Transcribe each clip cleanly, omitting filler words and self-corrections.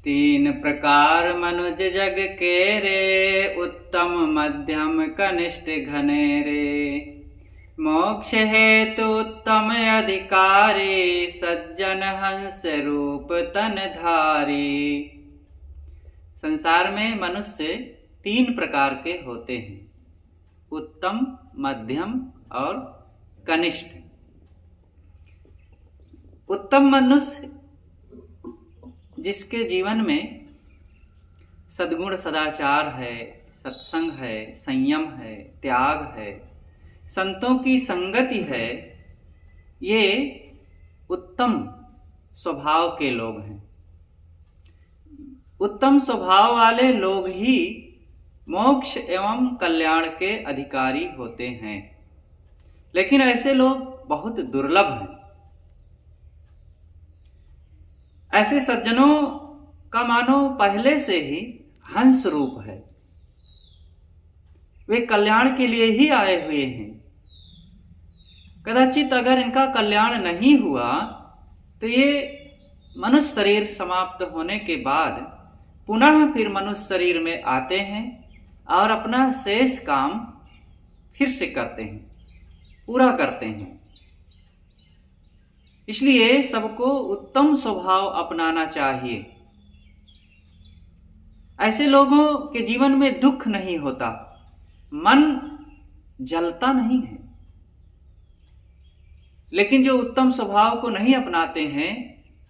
तीन प्रकार मनुज जग के रे, उत्तम मध्यम कनिष्ठ घनेरे। मोक्ष हेतु उत्तम अधिकारी, सज्जन हंस रूप तन धारी। संसार में मनुष्य तीन प्रकार के होते हैं, उत्तम, मध्यम और कनिष्ठ। उत्तम मनुष्य जिसके जीवन में सद्गुण सदाचार है, सत्संग है, संयम है, त्याग है, संतों की संगति है, ये उत्तम स्वभाव के लोग हैं। उत्तम स्वभाव वाले लोग ही मोक्ष एवं कल्याण के अधिकारी होते हैं। लेकिन ऐसे लोग बहुत दुर्लभ हैं। ऐसे सज्जनों का मानो पहले से ही हंस रूप है, वे कल्याण के लिए ही आए हुए हैं। कदाचित अगर इनका कल्याण नहीं हुआ तो ये मनुष्य शरीर समाप्त होने के बाद पुनः फिर मनुष्य शरीर में आते हैं और अपना शेष काम फिर से करते हैं, पूरा करते हैं। इसलिए सबको उत्तम स्वभाव अपनाना चाहिए। ऐसे लोगों के जीवन में दुख नहीं होता, मन जलता नहीं है। लेकिन जो उत्तम स्वभाव को नहीं अपनाते हैं,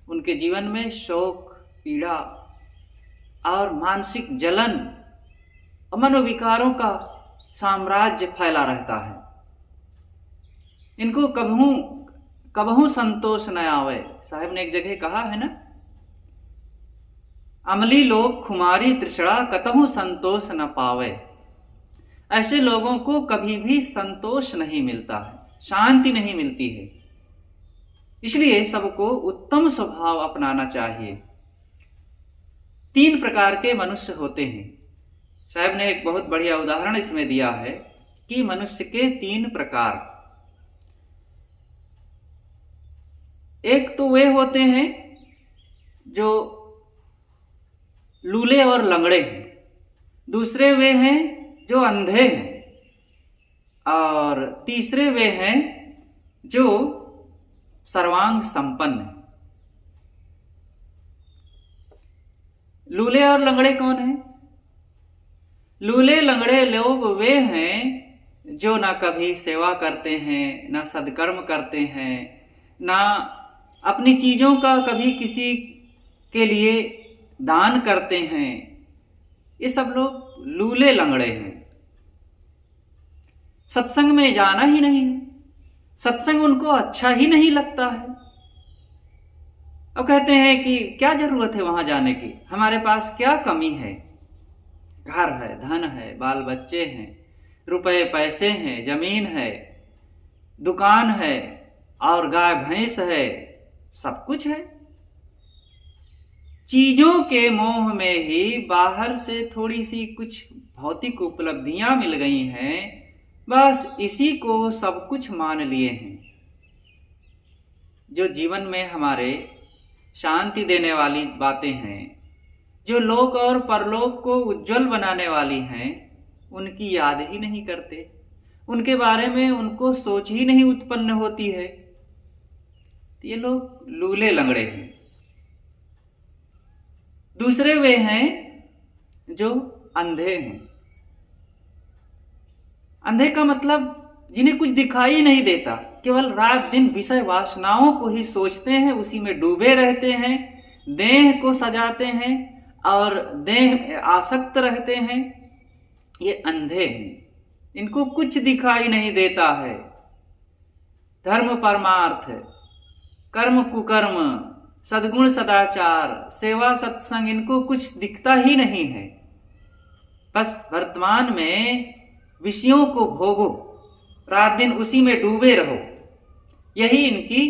उनके जीवन में शोक, पीड़ा और मानसिक जलन और मनोविकारों का साम्राज्य फैला रहता है। इनको कबहू संतोष न आवे। साहब ने एक जगह कहा है ना, अमली लोग खुमारी तृष्णा, कतहु संतोष न पावे। ऐसे लोगों को कभी भी संतोष नहीं मिलता है, शांति नहीं मिलती है। इसलिए सबको उत्तम स्वभाव अपनाना चाहिए। तीन प्रकार के मनुष्य होते हैं। साहब ने एक बहुत बढ़िया उदाहरण इसमें दिया है कि मनुष्य के तीन प्रकार। एक तो वे होते हैं जो लूले और लंगड़े हैं, दूसरे वे हैं जो अंधे हैं, और तीसरे वे हैं जो सर्वांग संपन्न हैं। लूले और लंगड़े कौन हैं? लूले लंगड़े लोग वे हैं जो ना कभी सेवा करते हैं, ना सद्कर्म करते हैं, ना अपनी चीजों का कभी किसी के लिए दान करते हैं। ये सब लोग लूले लंगड़े हैं। सत्संग में जाना ही नहीं है, सत्संग उनको अच्छा ही नहीं लगता है। अब कहते हैं कि क्या जरूरत है वहां जाने की, हमारे पास क्या कमी है, घर है, धन है, बाल बच्चे हैं, रुपए पैसे हैं, जमीन है, दुकान है और गाय भैंस है, सब कुछ है। चीजों के मोह में ही बाहर से थोड़ी सी कुछ भौतिक उपलब्धियां मिल गई हैं, बस इसी को सब कुछ मान लिए हैं। जो जीवन में हमारे शांति देने वाली बातें हैं, जो लोक और परलोक को उज्जवल बनाने वाली हैं, उनकी याद ही नहीं करते, उनके बारे में उनको सोच ही नहीं उत्पन्न होती है। ये लोग लूले लंगड़े हैं। दूसरे वे हैं जो अंधे हैं। अंधे का मतलब जिन्हें कुछ दिखाई नहीं देता, केवल रात दिन विषय वासनाओं को ही सोचते हैं, उसी में डूबे रहते हैं, देह को सजाते हैं और देह में आसक्त रहते हैं। ये अंधे हैं, इनको कुछ दिखाई नहीं देता है। धर्म परमार्थ, कर्म कुकर्म, सद्गुण सदाचार, सेवा सत्संग, इनको कुछ दिखता ही नहीं है। बस वर्तमान में विषयों को भोगो, रात दिन उसी में डूबे रहो, यही इनकी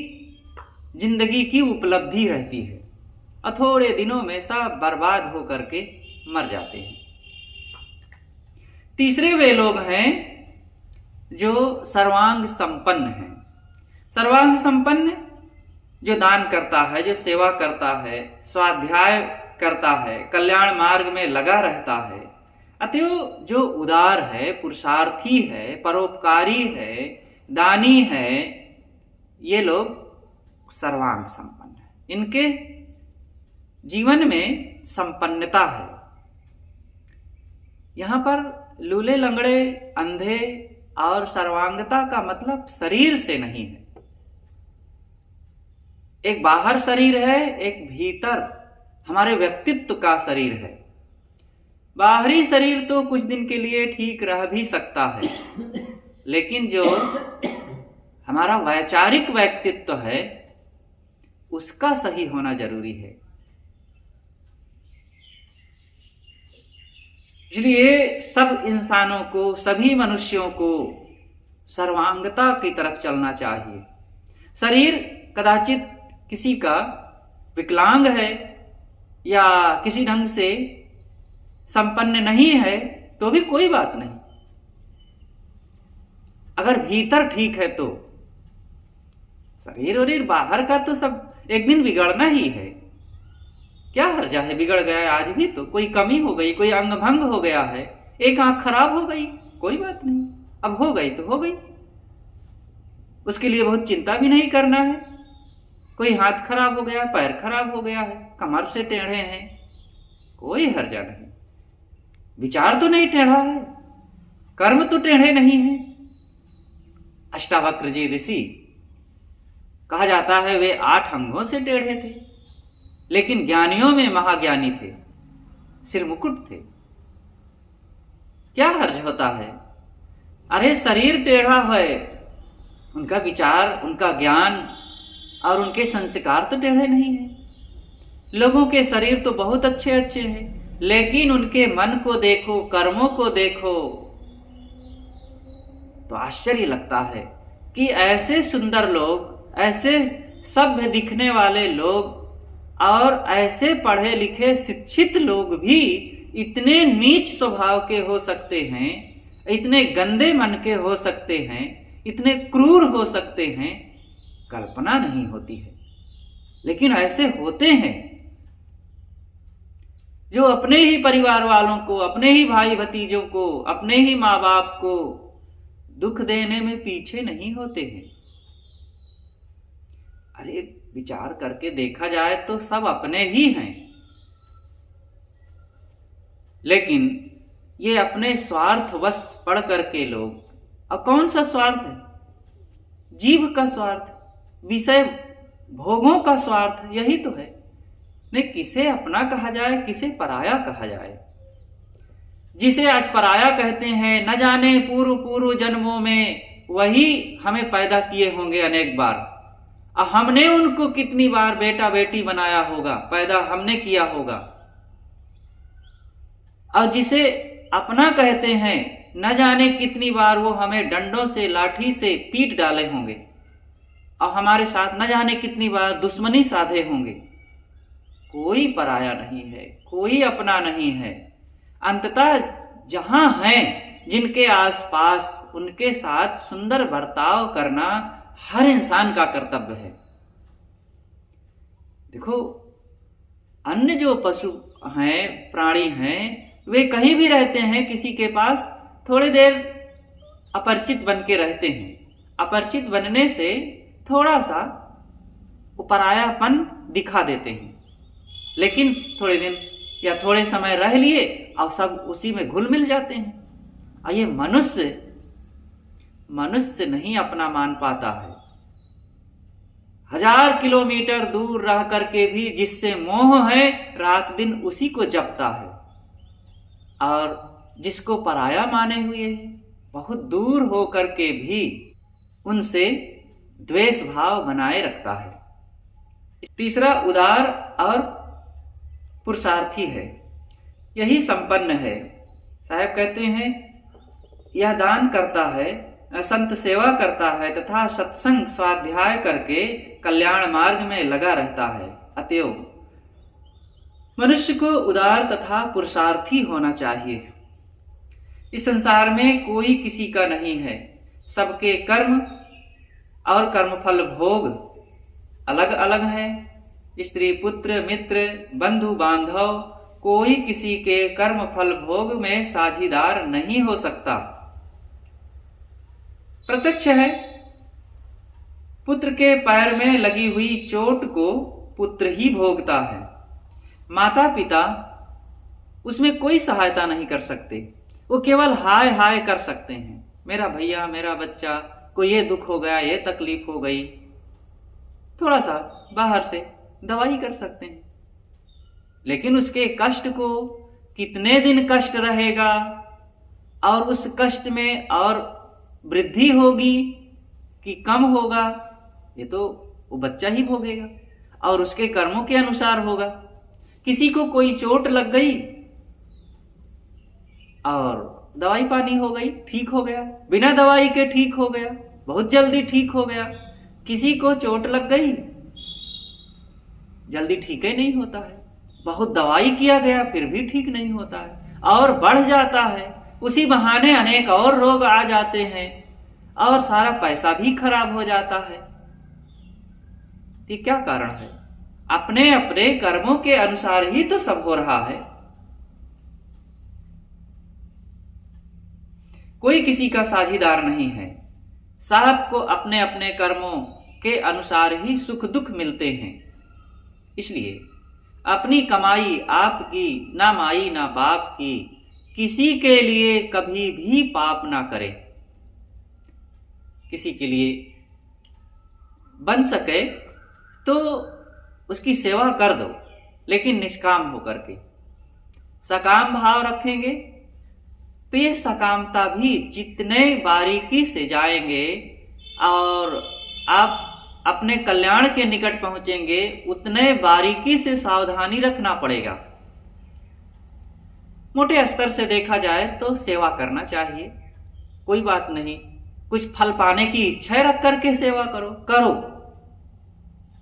जिंदगी की उपलब्धि रहती है। और थोड़े दिनों में सब बर्बाद होकर के मर जाते हैं। तीसरे वे लोग हैं जो सर्वांग संपन्न हैं। सर्वांग संपन्न जो दान करता है, जो सेवा करता है, स्वाध्याय करता है, कल्याण मार्ग में लगा रहता है। अतएव जो उदार है, पुरुषार्थी है, परोपकारी है, दानी है, ये लोग सर्वांग संपन्न है। इनके जीवन में संपन्नता है। यहां पर लूले लंगड़े, अंधे और सर्वांगता का मतलब शरीर से नहीं है। एक बाहर शरीर है, एक भीतर हमारे व्यक्तित्व का शरीर है। बाहरी शरीर तो कुछ दिन के लिए ठीक रह भी सकता है, लेकिन जो हमारा वैचारिक व्यक्तित्व है उसका सही होना जरूरी है। इसलिए सब इंसानों को, सभी मनुष्यों को सर्वांगता की तरफ चलना चाहिए। शरीर कदाचित किसी का विकलांग है या किसी ढंग से संपन्न नहीं है तो भी कोई बात नहीं, अगर भीतर ठीक है तो। शरीर और बाहर का तो सब एक दिन बिगड़ना ही है। क्या हर्जा है, बिगड़ गया आज भी तो, कोई कमी हो गई, कोई अंग भंग हो गया है, एक आंख खराब हो गई, कोई बात नहीं, अब हो गई तो हो गई, उसके लिए बहुत चिंता भी नहीं करना है। कोई हाथ खराब हो गया, पैर खराब हो गया है, कमर से टेढ़े हैं, कोई हर्जा नहीं। विचार तो नहीं टेढ़ा है, कर्म तो टेढ़े नहीं है। अष्टावक्र जी ऋषि कहा जाता है वे 8 अंगों से टेढ़े थे, लेकिन ज्ञानियों में महाज्ञानी थे, सिर मुकुट थे। क्या हर्ज होता है? अरे शरीर टेढ़ा है, उनका विचार, उनका ज्ञान और उनके संस्कार तो टेढ़े नहीं है। लोगों के शरीर तो बहुत अच्छे अच्छे हैं, लेकिन उनके मन को देखो, कर्मों को देखो तो आश्चर्य लगता है कि ऐसे सुंदर लोग, ऐसे सभ्य दिखने वाले लोग और ऐसे पढ़े लिखे शिक्षित लोग भी इतने नीच स्वभाव के हो सकते हैं, इतने गंदे मन के हो सकते हैं, इतने क्रूर हो सकते हैं, कल्पना नहीं होती है। लेकिन ऐसे होते हैं जो अपने ही परिवार वालों को, अपने ही भाई भतीजों को, अपने ही माँ बाप को दुख देने में पीछे नहीं होते हैं। अरे विचार करके देखा जाए तो सब अपने ही हैं, लेकिन ये अपने स्वार्थवश पढ़ करके लोग, अब कौन सा स्वार्थ है? जीव का स्वार्थ, विषय भोगों का स्वार्थ, यही तो है। नहीं, किसे अपना कहा जाए, किसे पराया कहा जाए। जिसे आज पराया कहते हैं, न जाने पूर्व पूर्व जन्मों में वही हमें पैदा किए होंगे अनेक बार, और हमने उनको कितनी बार बेटा बेटी बनाया होगा, पैदा हमने किया होगा। और जिसे अपना कहते हैं, न जाने कितनी बार वो हमें डंडों से, लाठी से पीट डाले होंगे, और हमारे साथ न जाने कितनी बार दुश्मनी साधे होंगे। कोई पराया नहीं है, कोई अपना नहीं है। अंततः जहां हैं, जिनके आसपास, उनके साथ सुंदर बर्ताव करना हर इंसान का कर्तव्य है। देखो, अन्य जो पशु हैं, प्राणी हैं, वे कहीं भी रहते हैं, किसी के पास थोड़ी देर अपरिचित बन के रहते हैं। अपरिचित बनने से थोड़ा सा परायापन दिखा देते हैं, लेकिन थोड़े दिन या थोड़े समय रह लिए और सब उसी में घुल मिल जाते हैं। और ये मनुष्य नहीं अपना मान पाता है। 1000 किलोमीटर दूर रह करके भी जिससे मोह है, रात दिन उसी को जपता है, और जिसको पराया माने हुए है, बहुत दूर हो करके भी उनसे द्वेष भाव बनाए रखता है। तीसरा उदार और पुरुषार्थी है, यही संपन्न है। साहब कहते हैं, यह दान करता है, संत सेवा करता है तथा सत्संग स्वाध्याय करके कल्याण मार्ग में लगा रहता है। अतएव मनुष्य को उदार तथा पुरुषार्थी होना चाहिए। इस संसार में कोई किसी का नहीं है, सबके कर्म और कर्मफल भोग अलग अलग हैं, स्त्री पुत्र मित्र बंधु बांधव कोई किसी के कर्म फल भोग में साझीदार नहीं हो सकता। प्रत्यक्ष है, पुत्र के पैर में लगी हुई चोट को पुत्र ही भोगता है। माता पिता उसमें कोई सहायता नहीं कर सकते, वो केवल हाय हाय कर सकते हैं। मेरा भैया, मेरा बच्चा को ये दुख हो गया, ये तकलीफ हो गई, थोड़ा सा बाहर से दवाई कर सकते हैं, लेकिन उसके कष्ट को कितने दिन कष्ट रहेगा और उस कष्ट में और वृद्धि होगी कि कम होगा, ये तो वो बच्चा ही भोगेगा और उसके कर्मों के अनुसार होगा। किसी को कोई चोट लग गई और दवाई पानी हो गई, ठीक हो गया, बिना दवाई के ठीक हो गया, बहुत जल्दी ठीक हो गया। किसी को चोट लग गई, जल्दी ठीक ही नहीं होता है, बहुत दवाई किया गया फिर भी ठीक नहीं होता है और बढ़ जाता है। उसी बहाने अनेक और रोग आ जाते हैं और सारा पैसा भी खराब हो जाता है। ये क्या कारण है? अपने अपने कर्मों के अनुसार ही तो सब हो रहा है। कोई किसी का साझीदार नहीं है, सबको अपने अपने कर्मों के अनुसार ही सुख दुख मिलते हैं। इसलिए अपनी कमाई आपकी, ना माई ना बाप की, किसी के लिए कभी भी पाप ना करें। किसी के लिए बन सके तो उसकी सेवा कर दो, लेकिन निष्काम होकर के। सकाम भाव रखेंगे तो ये सकामता भी जितने बारीकी से जाएंगे और आप अपने कल्याण के निकट पहुंचेंगे, उतने बारीकी से सावधानी रखना पड़ेगा। मोटे स्तर से देखा जाए तो सेवा करना चाहिए, कोई बात नहीं। कुछ फल पाने की इच्छा रख करके सेवा करो।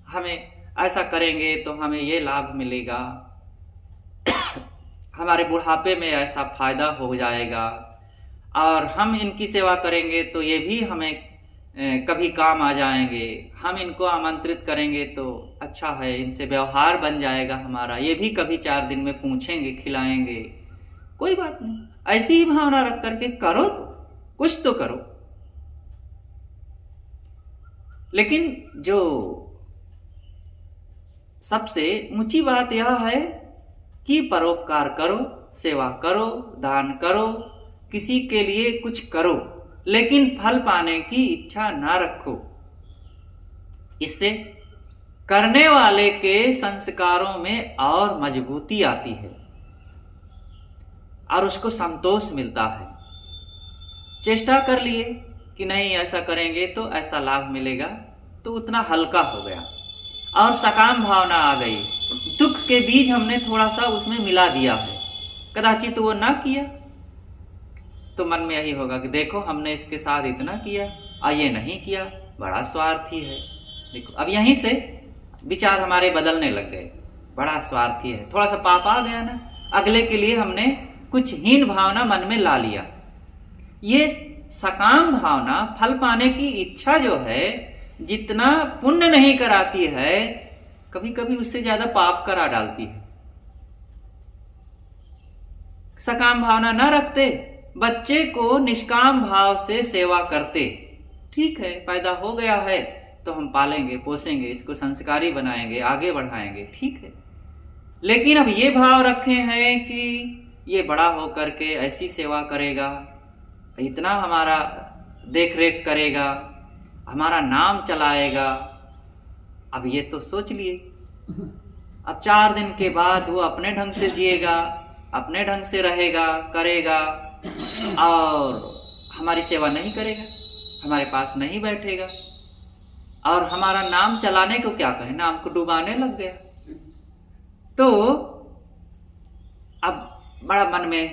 हमें ऐसा करेंगे तो हमें ये लाभ मिलेगा, हमारे बुढ़ापे में ऐसा फायदा हो जाएगा, और हम इनकी सेवा करेंगे तो ये भी हमें कभी काम आ जाएंगे, हम इनको आमंत्रित करेंगे तो अच्छा है, इनसे व्यवहार बन जाएगा हमारा, ये भी कभी 4 दिन में पूछेंगे, खिलाएंगे। कोई बात नहीं, ऐसी ही भावना रख करके करो, तो कुछ तो करो। लेकिन जो सबसे ऊंची बात यह है कि परोपकार करो, सेवा करो, दान करो, किसी के लिए कुछ करो, लेकिन फल पाने की इच्छा ना रखो। इससे करने वाले के संस्कारों में और मजबूती आती है और उसको संतोष मिलता है। चेष्टा कर लिए कि नहीं ऐसा करेंगे तो ऐसा लाभ मिलेगा, तो उतना हल्का हो गया और सकाम भावना आ गई। दुख के बीज हमने थोड़ा सा उसमें मिला दिया है, कदाचित वो ना किया तो मन में यही होगा कि देखो हमने इसके साथ इतना किया और ये नहीं किया, बड़ा स्वार्थी है। देखो अब यहीं से विचार हमारे बदलने लग गए, बड़ा स्वार्थी है, थोड़ा सा पाप आ गया ना, अगले के लिए हमने कुछ हीन भावना मन में ला लिया। ये सकाम भावना, फल पाने की इच्छा जो है, जितना पुण्य नहीं कराती है, कभी कभी उससे ज्यादा पाप करा डालती है। सकाम भावना न रखते, बच्चे को निष्काम भाव से सेवा करते, ठीक है पैदा हो गया है तो हम पालेंगे पोसेंगे, इसको संस्कारी बनाएंगे, आगे बढ़ाएंगे, ठीक है। लेकिन अब ये भाव रखे हैं कि ये बड़ा होकर के ऐसी सेवा करेगा, इतना हमारा देख रेख करेगा, हमारा नाम चलाएगा। अब ये तो सोच लिए, अब 4 दिन के बाद वो अपने ढंग से जिएगा, अपने ढंग से रहेगा, करेगा और हमारी सेवा नहीं करेगा, हमारे पास नहीं बैठेगा और हमारा नाम चलाने को क्या कहें, नाम को डुबाने लग गया। तो अब बड़ा मन में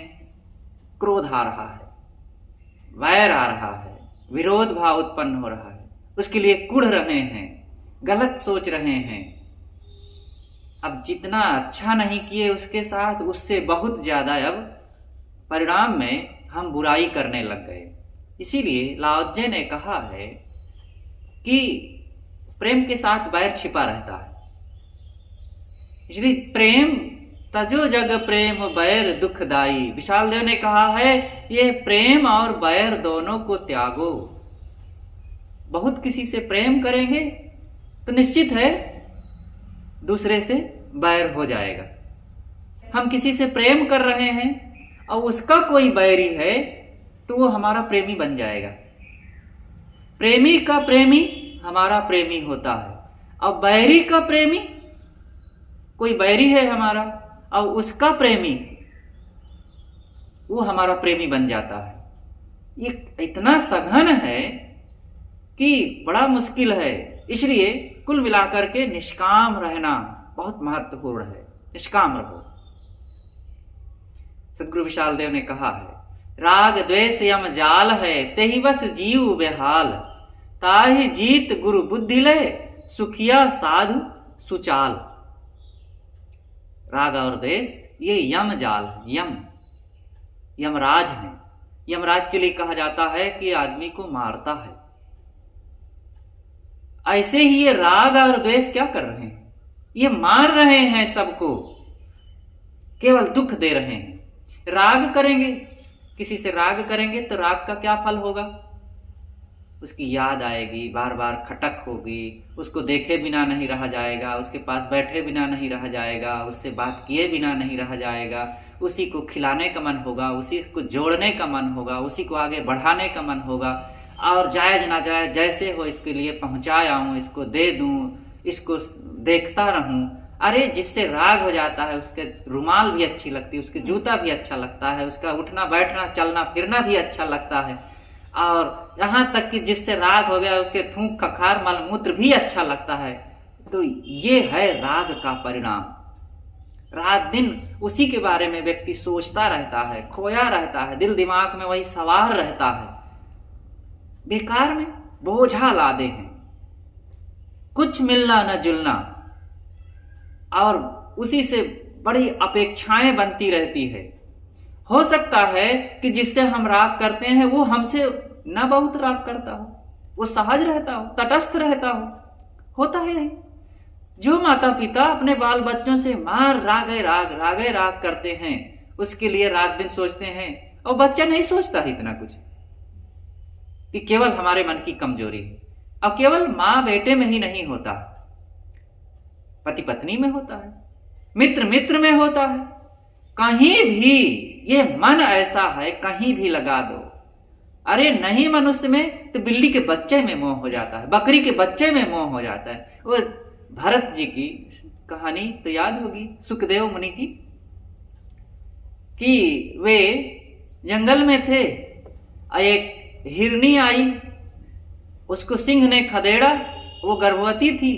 क्रोध आ रहा है, वैर आ रहा है, विरोध भाव उत्पन्न हो रहा है, उसके लिए कुढ़ रहे हैं, गलत सोच रहे हैं। अब जितना अच्छा नहीं किए उसके साथ, उससे बहुत ज्यादा अब परिणाम में हम बुराई करने लग गए। इसीलिए लाओ त्से ने कहा है कि प्रेम के साथ बैर छिपा रहता है। इसलिए प्रेम तजो जग प्रेम बैर दुखदाई, विशाल देव ने कहा है ये प्रेम और बैर दोनों को त्यागो। बहुत किसी से प्रेम करेंगे तो निश्चित है दूसरे से बैर हो जाएगा। हम किसी से प्रेम कर रहे हैं और उसका कोई बैरी है तो वो हमारा प्रेमी बन जाएगा। प्रेमी का प्रेमी हमारा प्रेमी होता है, और बैरी का प्रेमी, कोई बैरी है हमारा और उसका प्रेमी वो हमारा प्रेमी बन जाता है। ये इतना सघन है कि बड़ा मुश्किल है। इसलिए कुल मिलाकर के निष्काम रहना बहुत महत्वपूर्ण है। निष्काम रहो। सदगुरु विशाल देव ने कहा है, राग द्वेष यम जाल है, तेहि बस जीव बेहाल, ताहि जीत गुरु बुद्धि ले, सुखिया साधु सुचाल। राग और द्वेष ये यम जाल है, यमराज है। यमराज के लिए कहा जाता है कि आदमी को मारता है। ऐसे ही ये राग और द्वेष क्या कर रहे हैं? ये मार रहे हैं सबको, केवल दुख दे रहे हैं। राग करेंगे, किसी से राग करेंगे तो राग का क्या फल होगा? उसकी याद आएगी, बार बार खटक होगी, उसको देखे बिना नहीं रहा जाएगा, उसके पास बैठे बिना नहीं रहा जाएगा, उससे बात किए बिना नहीं रहा जाएगा, उसी को खिलाने का मन होगा, उसी को जोड़ने का मन होगा, उसी को आगे बढ़ाने का मन होगा। और जायज ना जायज जैसे हो इसके लिए पहुंचा आऊं, इसको दे दूं, इसको देखता रहूं। अरे जिससे राग हो जाता है उसके रुमाल भी अच्छी लगती है, उसके जूता भी अच्छा लगता है, उसका उठना बैठना चलना फिरना भी अच्छा लगता है, और यहां तक कि जिससे राग हो गया उसके थूक खखार मलमूत्र भी अच्छा लगता है। तो ये है राग का परिणाम। रात दिन उसी के बारे में व्यक्ति सोचता रहता है, खोया रहता है, दिल दिमाग में वही सवार रहता है। बेकार में बोझा लादे हैं, कुछ मिलना न जुलना, और उसी से बड़ी अपेक्षाएं बनती रहती है। हो सकता है कि जिससे हम राग करते हैं वो हमसे न बहुत राग करता हो, वो सहज रहता हो, तटस्थ रहता हो। होता है यही। जो माता पिता अपने बाल बच्चों से मार रागे राग करते हैं, उसके लिए रात दिन सोचते हैं, और बच्चा नहीं सोचता है इतना कुछ, कि केवल हमारे मन की कमजोरी है। अब केवल माँ बेटे में ही नहीं होता, पति पत्नी में होता है, मित्र मित्र में होता है, कहीं भी ये मन ऐसा है, कहीं भी लगा दो। अरे नहीं मनुष्य में तो बिल्ली के बच्चे में मोह हो जाता है, बकरी के बच्चे में मोह हो जाता है। वो भरत जी की कहानी तो याद होगी, सुखदेव मुनि की, कि वे जंगल में थे, एक हिरनी आई, उसको सिंह ने खदेड़ा, वो गर्भवती थी,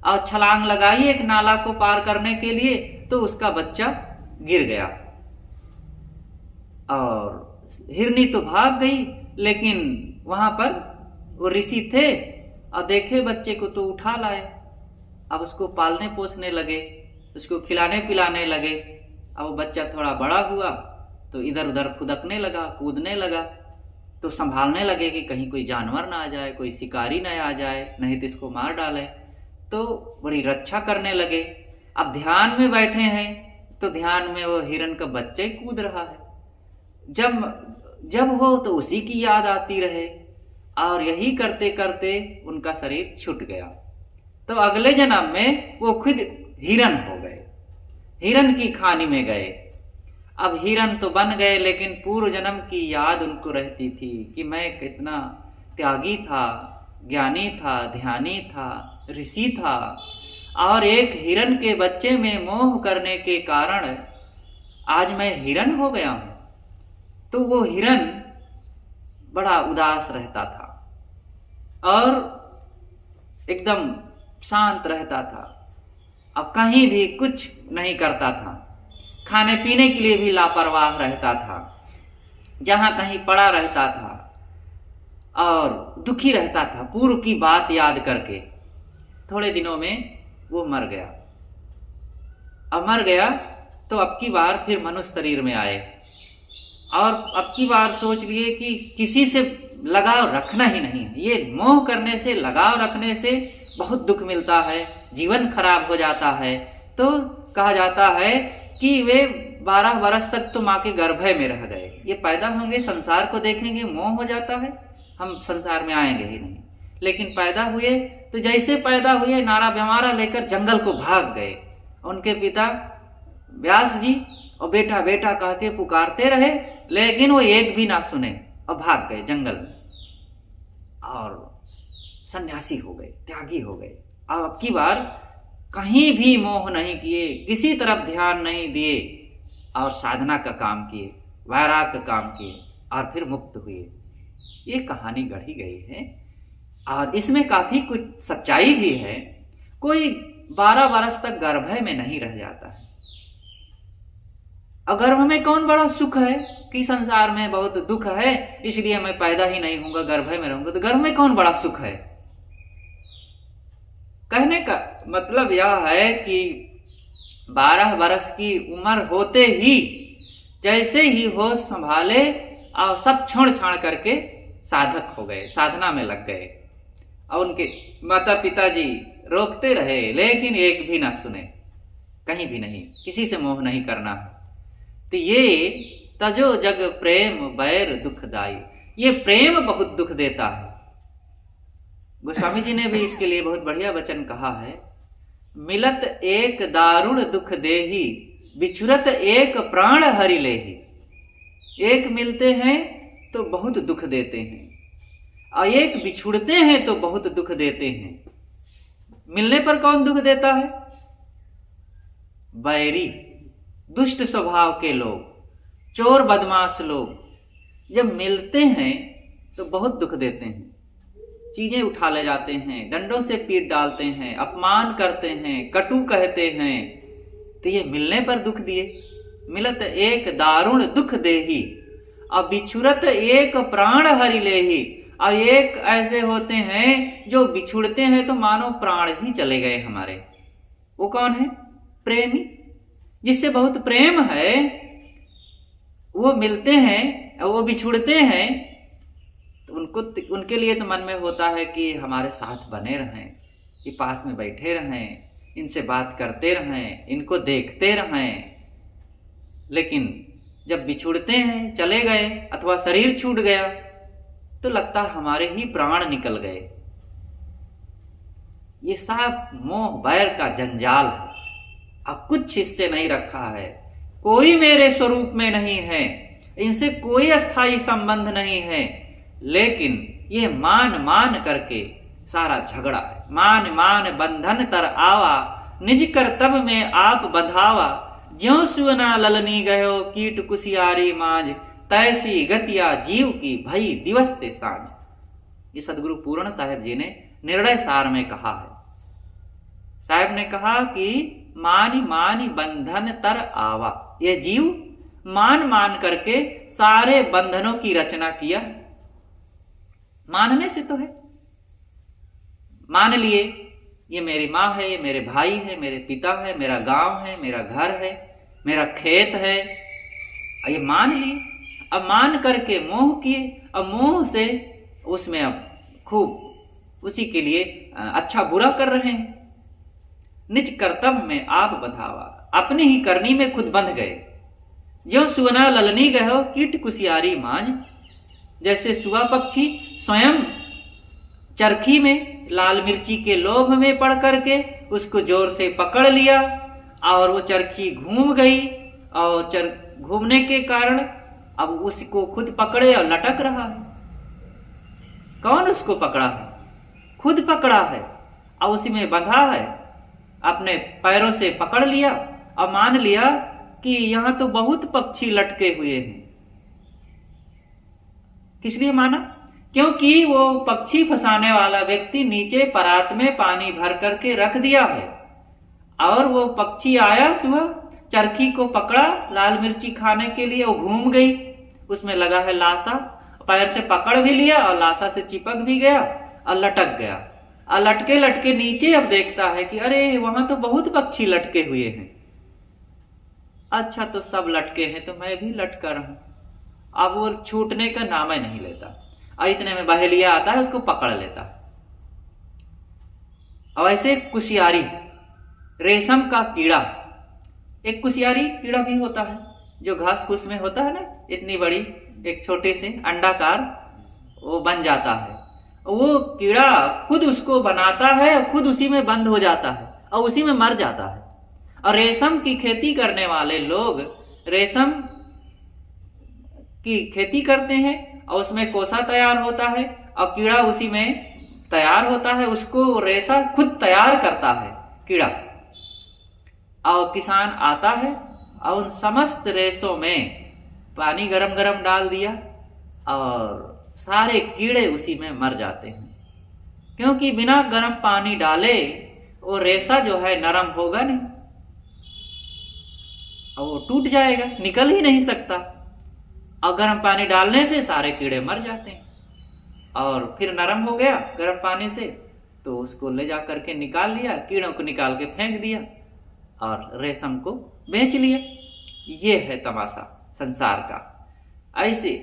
और छलांग लगाई एक नाला को पार करने के लिए, तो उसका बच्चा गिर गया। और हिरनी तो भाग गई, लेकिन वहां पर वो ऋषि थे और देखे बच्चे को तो उठा लाए। अब उसको पालने पोसने लगे, उसको खिलाने पिलाने लगे। अब वो बच्चा थोड़ा बड़ा हुआ तो इधर उधर फुदकने लगा, कूदने लगा, तो संभालने लगे कि कहीं कोई जानवर ना आ जाए, कोई शिकारी ना आ जाए, नहीं तो इसको मार डाले। तो बड़ी रक्षा करने लगे। अब ध्यान में बैठे हैं तो ध्यान में वो हिरन का बच्चा ही कूद रहा है। जब हो तो उसी की याद आती रहे, और यही करते करते उनका शरीर छूट गया। तो अगले जन्म में वो खुद हिरन हो गए, हिरन की खानी में गए। अब हिरन तो बन गए, लेकिन पूर्व जन्म की याद उनको रहती थी कि मैं कितना त्यागी था, ज्ञानी था, ध्यानी था, ऋषि था, और एक हिरन के बच्चे में मोह करने के कारण आज मैं हिरन हो गया हूं। तो वो हिरन बड़ा उदास रहता था और एकदम शांत रहता था, अब कहीं भी कुछ नहीं करता था, खाने पीने के लिए भी लापरवाह रहता था, जहां कहीं पड़ा रहता था और दुखी रहता था पूर्व की बात याद करके। थोड़े दिनों में वो मर गया। अब मर गया तो अब की बार फिर मनुष्य शरीर में आए, और अब की बार सोच लिए कि किसी से लगाव रखना ही नहीं है। ये मोह करने से, लगाव रखने से बहुत दुख मिलता है, जीवन खराब हो जाता है। तो कहा जाता है कि वे 12 वर्ष तक तो माँ के गर्भ में रह गए। ये पैदा होंगे, संसार को देखेंगे, मोह हो जाता है, हम संसार में आएंगे ही नहीं। लेकिन पैदा हुए तो जैसे पैदा हुए नारा बेमारा लेकर जंगल को भाग गए। उनके पिता व्यास जी और बेटा बेटा कह के पुकारते रहे, लेकिन वो एक भी ना सुने और भाग गए जंगल में और सन्यासी हो गए, त्यागी हो गए। अब की बार कहीं भी मोह नहीं किए, किसी तरफ ध्यान नहीं दिए और साधना का काम किए, वैराग का काम किए और फिर मुक्त हुए। ये कहानी गढ़ी गई है और इसमें काफी कुछ सच्चाई भी है। कोई 12 वर्ष तक गर्भ में नहीं रह जाता है। और गर्भ में कौन बड़ा सुख है कि संसार में बहुत दुख है इसलिए मैं पैदा ही नहीं होऊंगा, गर्भ में रहूंगा। तो गर्भ में कौन बड़ा सुख है? कहने का मतलब यह है कि 12 वर्ष की उम्र होते ही जैसे ही होश संभाले और सब छोड़ छाड़ करके साधक हो गए, साधना में लग गए। और उनके माता पिताजी रोकते रहे लेकिन एक भी ना सुने, कहीं भी नहीं, किसी से मोह नहीं करना है। तो ये तजो जग प्रेम बैर दुखदाई, ये प्रेम बहुत दुख देता है। गोस्वामी जी ने भी इसके लिए बहुत बढ़िया वचन कहा है, मिलत एक दारुण दुख देही, बिछुरत एक प्राण हरि लेही। एक मिलते हैं तो बहुत दुख देते हैं और एक बिछुड़ते हैं तो बहुत दुख देते हैं। मिलने पर कौन दुख देता है? बैरी, दुष्ट स्वभाव के लोग, चोर बदमाश लोग जब मिलते हैं तो बहुत दुख देते हैं, चीजें उठा ले जाते हैं, डंडों से पीट डालते हैं, अपमान करते हैं, कटु कहते हैं। तो ये मिलने पर दुख दिए। मिलत एक दारुण दुख देही और बिछुरत एक प्राण हरि लेही। और एक ऐसे होते हैं जो बिछुड़ते हैं तो मानो प्राण ही चले गए हमारे। वो कौन है? प्रेमी, जिससे बहुत प्रेम है। वो मिलते हैं, वो बिछुड़ते हैं तो उनके लिए तो मन में होता है कि हमारे साथ बने रहें, ये पास में बैठे रहें, इनसे बात करते रहें, इनको देखते रहें। लेकिन जब बिछुड़ते हैं, चले गए अथवा शरीर छूट गया तो लगता है हमारे ही प्राण निकल गए। ये सब मोह बैर का जंजाल है। अब कुछ इससे नहीं रखा है, कोई मेरे स्वरूप में नहीं है, इनसे कोई अस्थाई संबंध नहीं है। लेकिन ये मान मान करके सारा झगड़ा है। मान मान बंधन तर आवा, निज कर्तव्य में आप बंधावा। ज्यों सुवना ललनी गयो, कीट कुसियारी मांझ, तैसी गतिया जीव की भई दिवस ते सांझ। ये सदगुरु पूर्ण साहेब जी ने निर्णय सार में कहा है। साहेब ने कहा कि मानी मानी बंधन तर आवा। ये जीव मान मान करके सारे बंधनों की रचना किया। मानने से तो है, मान लिए ये मेरी माँ है, ये मेरे भाई है, मेरे पिता है, मेरा गांव है, मेरा घर है, मेरा खेत है, ये मान लिए। अब मान करके मोह किए, अब मोह से उसमें अब खूब उसी के लिए अच्छा बुरा कर रहे हैं। निज कर्तव्य में आप बधावा, अपनी ही करनी में खुद बंध गए। ज्यों सुवना ललनी गयो, कीट कुसियारी मांझ। जैसे सुआ पक्षी स्वयं चरखी में लाल मिर्ची के लोभ में पड़ करके उसको जोर से पकड़ लिया और वो चरखी घूम गई और घूमने के कारण अब उसको खुद पकड़े और लटक रहा है। कौन उसको पकड़ा है? खुद पकड़ा है और उसी में बंधा है। अपने पैरों से पकड़ लिया और मान लिया कि यहां तो बहुत पक्षी लटके हुए हैं। किस लिए माना? क्योंकि वो पक्षी फंसाने वाला व्यक्ति नीचे परात में पानी भर करके रख दिया है और वो पक्षी आया सुबह, चरखी को पकड़ा लाल मिर्ची खाने के लिए, वो घूम गई, उसमें लगा है लाशा, पैर से पकड़ भी लिया और लाशा से चिपक भी गया और लटक गया। और लटके लटके नीचे अब देखता है कि अरे वहां तो बहुत पक्षी लटके हुए हैं। अच्छा तो सब लटके हैं तो मैं भी लटका रहूं। अब वो छूटने का नाम ही नहीं लेता और इतने में बहेलिया आता है, उसको पकड़ लेता। और ऐसे कुशियारी, रेशम का कीड़ा, एक कुसियारी कीड़ा भी होता है जो घास फूस में होता है ना, इतनी बड़ी एक छोटे से अंडाकार वो बन जाता है। वो कीड़ा खुद उसको बनाता है और खुद उसी में बंद हो जाता है और उसी में मर जाता है। और रेशम की खेती करने वाले लोग रेशम की खेती करते हैं और उसमें कोसा तैयार होता है और कीड़ा उसी में तैयार होता है, उसको रेशा खुद तैयार करता है कीड़ा। और किसान आता है और उन समस्त रेशों में पानी गरम गरम डाल दिया और सारे कीड़े उसी में मर जाते हैं, क्योंकि बिना गर्म पानी डाले वो रेशा जो है नरम होगा नहीं और वो टूट जाएगा, निकल ही नहीं सकता। और गर्म पानी डालने से सारे कीड़े मर जाते हैं। और फिर नरम हो गया गर्म पानी से तो उसको ले जा करके निकाल लिया, कीड़ों को निकाल के फेंक दिया और रेशम को बेच लिया। ये है तमाशा संसार का। ऐसे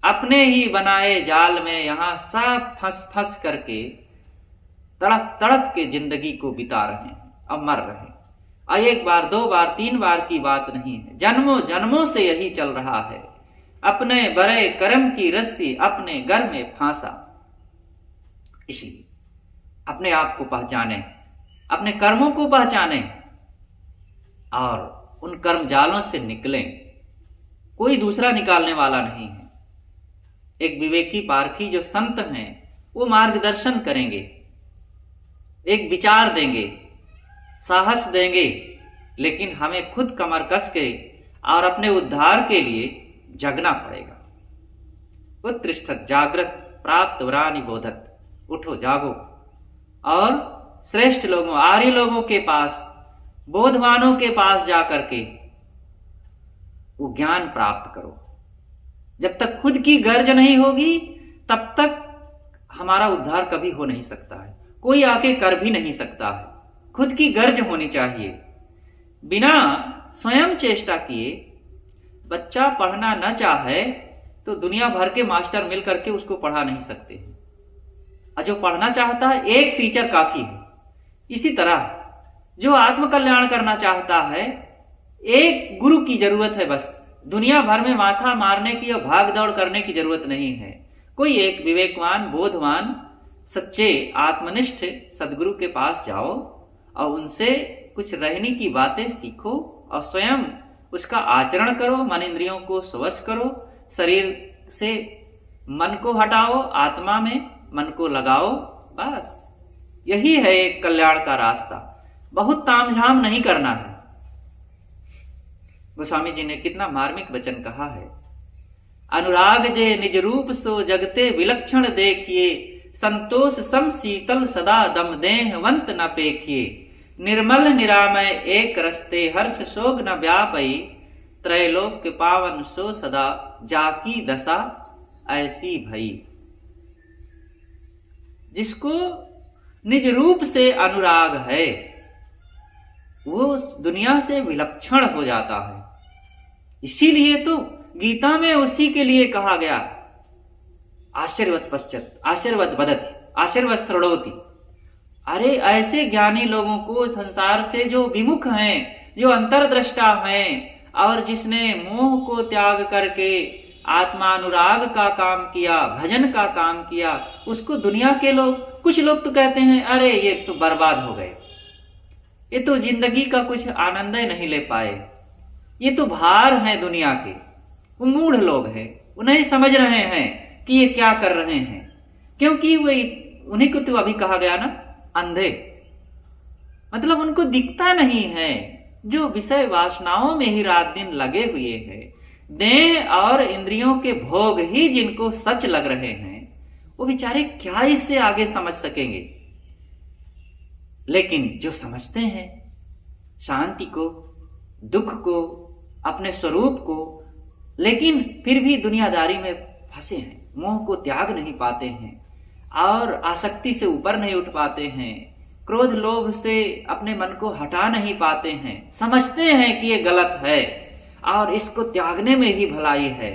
अपने ही बनाए जाल में यहाँ सब फंस फंस करके तड़प तड़प के जिंदगी को बिता रहे हैं और मर रहे हैं। और एक बार, दो बार, तीन बार की बात नहीं है, जन्मों जन्मों से यही चल रहा है। अपने बड़े कर्म की रस्सी अपने घर में फांसा। इसलिए अपने आप को पहचाने, अपने कर्मों को पहचाने और उन कर्म जालों से निकलें। कोई दूसरा निकालने वाला नहीं है। एक विवेकी पारखी जो संत हैं वो मार्गदर्शन करेंगे, एक विचार देंगे, साहस देंगे, लेकिन हमें खुद कमर कस के और अपने उद्धार के लिए जगना पड़ेगा। उत्तिष्ठत् जागृत प्राप्त वरानि बोधत। उठो जागो और श्रेष्ठ लोगों, आर्य लोगों के पास, बोधवानों के पास जाकर के वो ज्ञान प्राप्त करो। जब तक खुद की गर्ज नहीं होगी तब तक हमारा उद्धार कभी हो नहीं सकता है, कोई आके कर भी नहीं सकता है। खुद की गर्ज होनी चाहिए। बिना स्वयं चेष्टा किए बच्चा पढ़ना न चाहे तो दुनिया भर के मास्टर मिल करके उसको पढ़ा नहीं सकते। और जो पढ़ना चाहता है एक टीचर काफी है। इसी तरह जो आत्म कल्याण करना चाहता है एक गुरु की जरूरत है बस। दुनिया भर में माथा मारने की और भाग दौड़ करने की जरूरत नहीं है। कोई एक विवेकवान, बोधवान, सच्चे आत्मनिष्ठ सदगुरु के पास जाओ और उनसे कुछ रहने की बातें सीखो और स्वयं उसका आचरण करो। मन इंद्रियों को स्वश करो, शरीर से मन को हटाओ, आत्मा में मन को लगाओ। बस यही है एक कल्याण का रास्ता। बहुत तामझाम नहीं करना है। गोस्वामी जी ने कितना मार्मिक वचन कहा है। अनुराग जे निज रूप सो जगते विलक्षण देखिए, संतोष सम शीतल सदा दम देहवंत न पेखिए। निर्मल निरामय एक रस्ते हर्ष शोक न व्यापई, त्रैलोक के पावन सो सदा जाकी दशा ऐसी भई। जिसको निज रूप से अनुराग है वो दुनिया से विलक्षण हो जाता है। इसीलिए तो गीता में उसी के लिए कहा गया, आश्चर्यवत पश्चात आश्चर्यवत बदति आश्चर्यवत स्त्रोति। अरे ऐसे ज्ञानी लोगों को संसार से जो विमुख हैं, जो अंतर्दृष्टा हैं और जिसने मोह को त्याग करके आत्मानुराग का काम किया, भजन का काम किया, उसको दुनिया के लोग, कुछ लोग तो कहते हैं अरे ये तो बर्बाद हो गए, ये तो जिंदगी का कुछ आनंद ही नहीं ले पाए, ये तो भार हैं दुनिया के। वो मूढ़ लोग हैं, वो नहीं समझ रहे हैं कि ये क्या कर रहे हैं, क्योंकि वो उन्हीं को तो अभी कहा गया ना अंधे। मतलब उनको दिखता नहीं है। जो विषय वासनाओं में ही रात दिन लगे हुए हैं, देह और इंद्रियों के भोग ही जिनको सच लग रहे हैं, वो बेचारे क्या इससे आगे समझ सकेंगे। लेकिन जो समझते हैं शांति को, दुख को, अपने स्वरूप को, लेकिन फिर भी दुनियादारी में फंसे हैं, मोह को त्याग नहीं पाते हैं और आसक्ति से ऊपर नहीं उठ पाते हैं, क्रोध लोभ से अपने मन को हटा नहीं पाते हैं, समझते हैं कि ये गलत है और इसको त्यागने में ही भलाई है।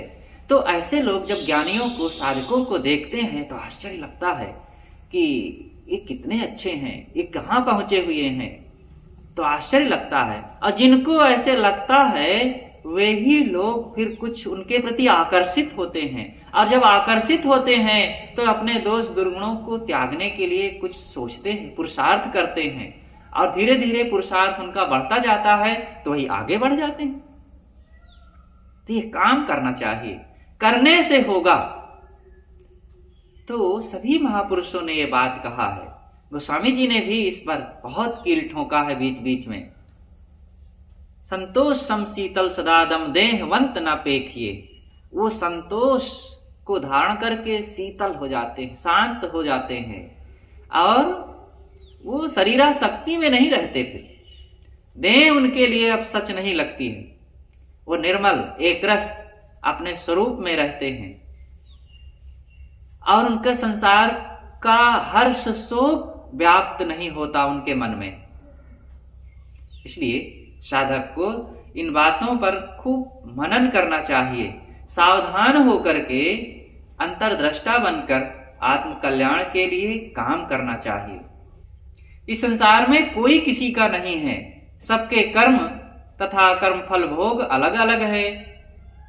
तो ऐसे लोग जब ज्ञानियों को, साधकों को देखते हैं तो आश्चर्य लगता है कि ये कितने अच्छे हैं, ये कहाँ पहुंचे हुए हैं। तो आश्चर्य लगता है। और जिनको ऐसे लगता है वे ही लोग फिर कुछ उनके प्रति आकर्षित होते हैं, और जब आकर्षित होते हैं तो अपने दोष दुर्गुणों को त्यागने के लिए कुछ सोचते हैं, पुरुषार्थ करते हैं, और धीरे धीरे पुरुषार्थ उनका बढ़ता जाता है तो वही आगे बढ़ जाते हैं। तो ये काम करना चाहिए, करने से होगा। तो सभी महापुरुषों ने ये बात कहा है। गोस्वामी जी ने भी इस पर बहुत कील ठोका है बीच बीच में। संतोष सम शीतल सदादम देहवंत न पेखिए। वो संतोष को धारण करके शीतल हो जाते हैं, शांत हो जाते हैं, और वो शरीरासक्ति में नहीं रहते। फिर देह उनके लिए अब सच नहीं लगती है, वो निर्मल एक रस अपने स्वरूप में रहते हैं, और उनका संसार का हर्ष शोक व्याप्त नहीं होता उनके मन में। इसलिए साधक को इन बातों पर खूब मनन करना चाहिए, सावधान होकर के अंतर्दृष्टा बनकर आत्म कल्याण के लिए काम करना चाहिए। इस संसार में कोई किसी का नहीं है, सबके कर्म तथा कर्म फल भोग अलग अलग है।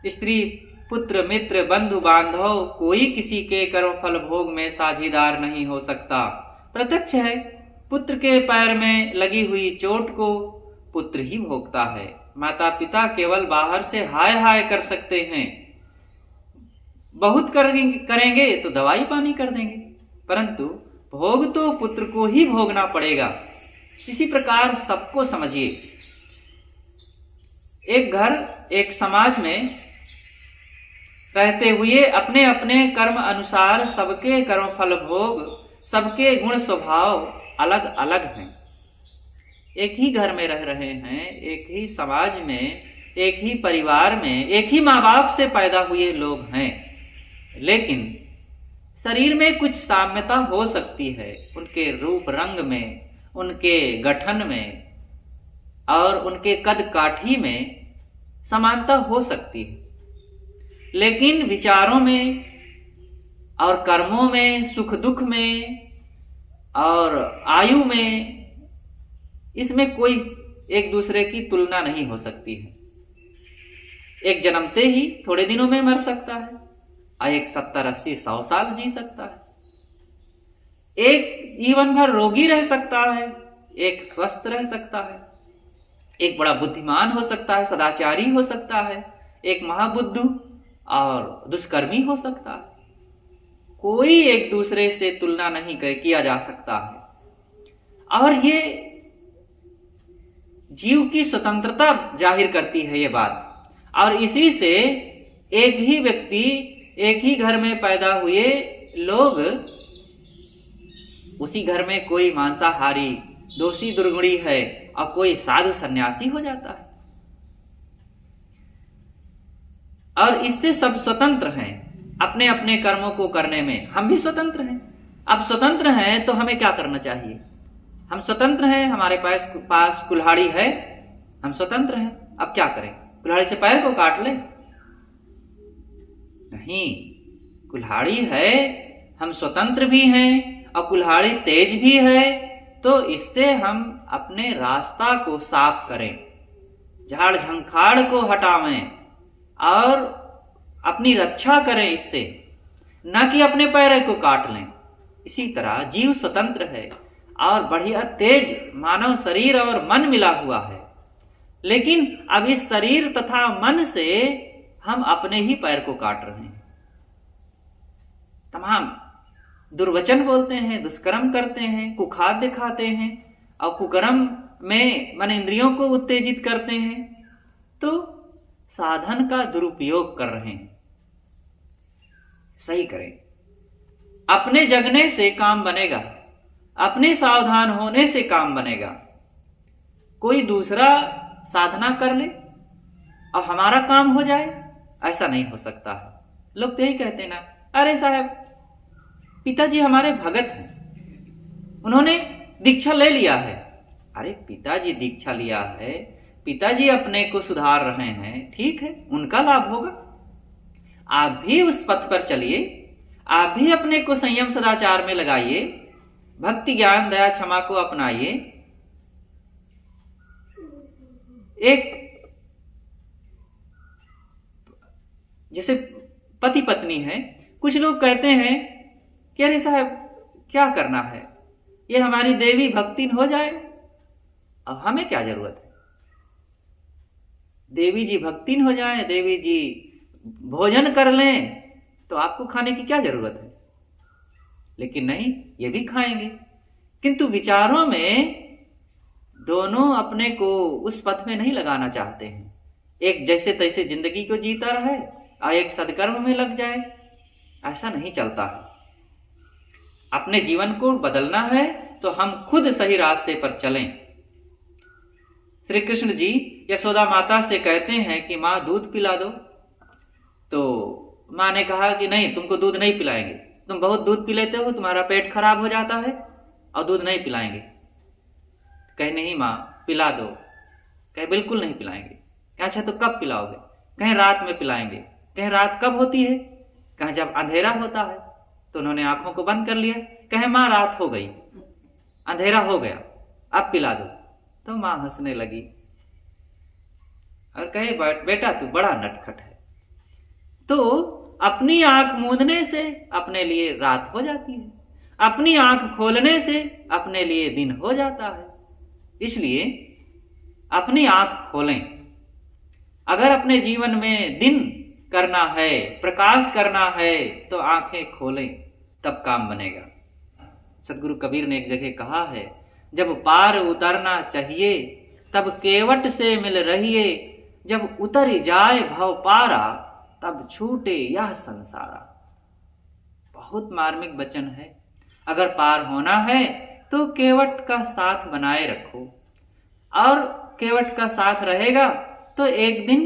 स्त्री पुत्र मित्र बंधु बांधव कोई किसी के कर्म फल भोग में साझीदार नहीं हो सकता। प्रत्यक्ष है, पुत्र के पैर में लगी हुई चोट को पुत्र ही भोगता है। माता पिता केवल बाहर से हाय हाय कर सकते हैं, बहुत करेंगे तो दवाई पानी कर देंगे, परंतु भोग तो पुत्र को ही भोगना पड़ेगा। इसी प्रकार सबको समझिए। एक घर एक समाज में रहते हुए अपने अपने कर्म अनुसार सबके कर्म फल भोग, सबके गुण स्वभाव अलग अलग हैं। एक ही घर में रह रहे हैं, एक ही समाज में, एक ही परिवार में, एक ही माँ बाप से पैदा हुए लोग हैं, लेकिन शरीर में कुछ साम्यता हो सकती है। उनके रूप रंग में, उनके गठन में और उनके कद काठी में समानता हो सकती है, लेकिन विचारों में और कर्मों में, सुख दुख में और आयु में, इसमें कोई एक दूसरे की तुलना नहीं हो सकती है। एक जन्मते ही थोड़े दिनों में मर सकता है, और एक 70 80 100 साल जी सकता है। एक जीवन भर रोगी रह सकता है, एक स्वस्थ रह सकता है। एक बड़ा बुद्धिमान हो सकता है, सदाचारी हो सकता है, एक महाबुद्धू और दुष्कर्मी हो सकता है। कोई एक दूसरे से तुलना नहीं किया जा सकता है। और ये जीव की स्वतंत्रता जाहिर करती है ये बात। और इसी से एक ही व्यक्ति, एक ही घर में पैदा हुए लोग, उसी घर में कोई मांसाहारी दोषी दुर्गुणी है और कोई साधु सन्यासी हो जाता है, और इससे सब स्वतंत्र हैं अपने अपने कर्मों को करने में। हम भी स्वतंत्र हैं। अब स्वतंत्र हैं तो हमें क्या करना चाहिए? हम स्वतंत्र हैं, हमारे पास कुल्हाड़ी है, हम स्वतंत्र हैं। अब क्या करें? कुल्हाड़ी से पैर को काट लें? नहीं, कुल्हाड़ी है, हम स्वतंत्र भी हैं और कुल्हाड़ी तेज भी है, तो इससे हम अपने रास्ता को साफ करें, झाड़ झंखाड़ को हटावें और अपनी रक्षा करें इससे, न कि अपने पैर को काट लें। इसी तरह जीव स्वतंत्र है और बढ़िया तेज मानव शरीर और मन मिला हुआ है, लेकिन अब इस शरीर तथा मन से हम अपने ही पैर को काट रहे हैं। तमाम दुर्वचन बोलते हैं, दुष्कर्म करते हैं, कुखाद दिखाते हैं और कुकर्म में मन इंद्रियों को उत्तेजित करते हैं, तो साधन का दुरुपयोग कर रहे हैं। सही करें। अपने जगने से काम बनेगा, अपने सावधान होने से काम बनेगा। कोई दूसरा साधना कर ले और हमारा काम हो जाए, ऐसा नहीं हो सकता है। लोग तो यही कहते हैं ना, अरे साहब पिताजी हमारे भगत हैं, उन्होंने दीक्षा ले लिया है। अरे पिताजी दीक्षा लिया है, पिताजी अपने को सुधार रहे हैं, ठीक है, उनका लाभ होगा। आप भी उस पथ पर चलिए, आप भी अपने को संयम सदाचार में लगाइए, भक्ति ज्ञान दया क्षमा को अपनाइए, एक जैसे पति पत्नी है, कुछ लोग कहते हैं कि अरे साहब क्या करना है, ये हमारी देवी भक्ति हो जाए, अब हमें क्या जरूरत है, देवी जी भक्ति हो जाए, देवी जी भोजन कर लें, तो आपको खाने की क्या जरूरत है। लेकिन नहीं, ये भी खाएंगे, किंतु विचारों में दोनों अपने को उस पथ में नहीं लगाना चाहते हैं। एक जैसे तैसे जिंदगी को जीता रहे और एक सदकर्म में लग जाए, ऐसा नहीं चलता है। अपने जीवन को बदलना है तो हम खुद सही रास्ते पर चलें। श्री कृष्ण जी यशोदा माता से कहते हैं कि माँ दूध पिला दो, तो माँ ने कहा कि नहीं, तुमको दूध नहीं पिलाएंगे, तुम बहुत दूध पी लेते हो, तुम्हारा पेट खराब हो जाता है और दूध नहीं पिलाएंगे। कहे नहीं माँ पिला दो, कहे बिल्कुल नहीं पिलाएंगे। कहे अच्छा तो कब पिलाओगे, कहे रात में पिलाएंगे। कहे रात कब होती है, कहे जब अंधेरा होता है। तो उन्होंने आंखों को बंद कर लिया, कहे माँ रात हो गई, अंधेरा हो गया, अब पिला दो। तो माँ हंसने लगी और कहे बेटा तू बड़ा नटखट है। तो अपनी आंख मूंदने से अपने लिए रात हो जाती है, अपनी आंख खोलने से अपने लिए दिन हो जाता है। इसलिए अपनी आंख खोलें। अगर अपने जीवन में दिन करना है, प्रकाश करना है, तो आंखें खोलें, तब काम बनेगा। सदगुरु कबीर ने एक जगह कहा है, जब पार उतरना चाहिए तब केवट से मिल रहिए, जब उतर जाए भव पारा तब छूटे यह संसारा। बहुत मार्मिक वचन है। अगर पार होना है तो केवट का साथ बनाए रखो, और केवट का साथ रहेगा तो एक दिन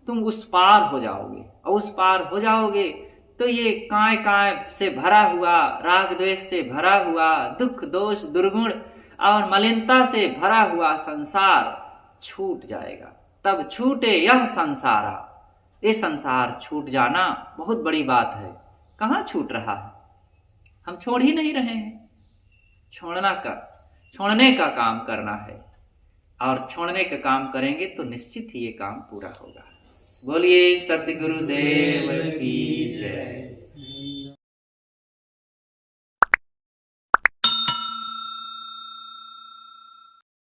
तुम उस पार हो जाओगे, और उस पार हो जाओगे तो ये काय काय से भरा हुआ, राग द्वेष से भरा हुआ, दुख दोष दुर्गुण और मलिनता से भरा हुआ संसार छूट जाएगा। तब छूटे यह संसारा। ये संसार छूट जाना बहुत बड़ी बात है। कहाँ छूट रहा है, हम छोड़ ही नहीं रहे हैं। छोड़ने का काम करना है, और छोड़ने का काम करेंगे तो निश्चित ही ये काम पूरा होगा। बोलिए सतगुरुदेव की जय।